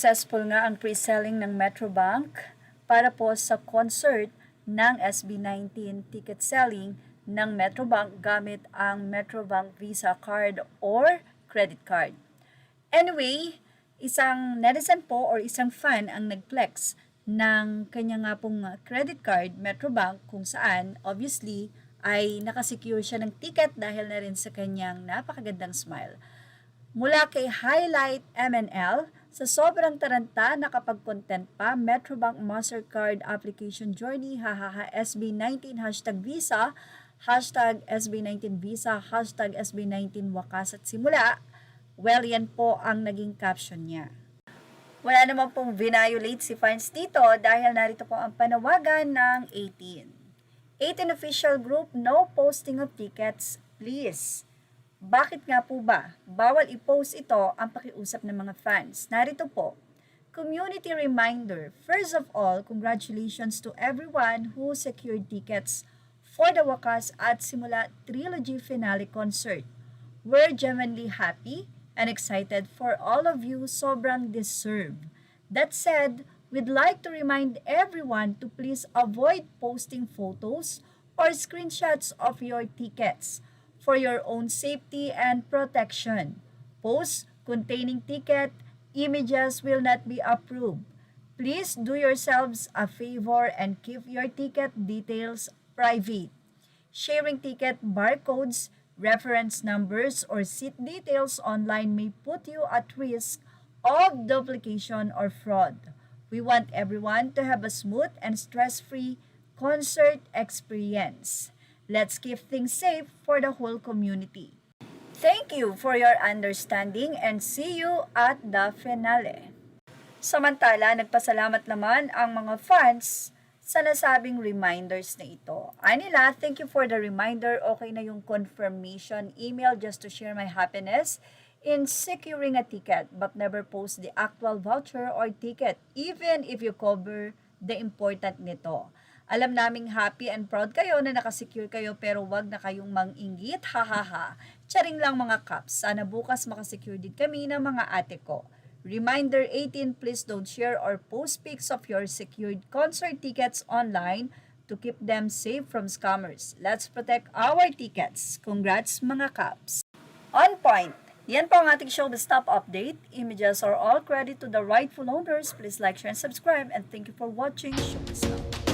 Successful nga ang pre-selling ng Metrobank para po sa concert ng SB19 ticket selling ng Metrobank gamit ang Metrobank Visa card or credit card. Anyway, isang netizen po or isang fan ang nag-flex ng kanya nga pong credit card, Metrobank, kung saan obviously ay nakasecure siya ng ticket dahil na rin sa kanyang napakagandang smile. Mula kay Highlight MNL, sa sobrang taranta nakapag-content pa, Metrobank Mastercard Application Journey, hahaha SB19 #Visa, #SB19 Visa, #SB19 Wakas at Simula. Well, yan po ang naging caption niya. Wala naman pong violate si fans dito dahil narito po ang panawagan ng 18. 18 official group, no posting of tickets, please. Bakit nga po ba? Bawal i-post ito ang pakiusap ng mga fans. Narito po, community reminder. First of all, congratulations to everyone who secured tickets for the Wakas at Simula Trilogy Finale concert. We're genuinely happy and excited for all of you, sobrang deserve. That said, we'd like to remind everyone to please avoid posting photos or screenshots of your tickets for your own safety and protection. Posts containing ticket images will not be approved. Please do yourselves a favor and keep your ticket details private. Sharing ticket barcodes, reference numbers, or seat details online may put you at risk of duplication or fraud. We want everyone to have a smooth and stress-free concert experience. Let's keep things safe for the whole community. Thank you for your understanding and see you at the finale. Samantala, nagpasalamat naman ang mga fans sa nasabing reminders na ito. Anila, thank you for the reminder. Okay na yung confirmation email just to share my happiness in securing a ticket but never post the actual voucher or ticket even if you cover the important nito. Alam naming happy and proud kayo na nakasecure kayo pero wag na kayong mang-inggit, hahaha. Charing lang mga kaps, sana bukas makasecure din kami ng mga ate ko. Reminder 18, please don't share or post pics of your secured concert tickets online to keep them safe from scammers. Let's protect our tickets. Congrats mga kaps. On point! Yan po ang ating showbiz top update. Images are all credit to the rightful owners. Please like, share, and subscribe. And thank you for watching Showbiz Now.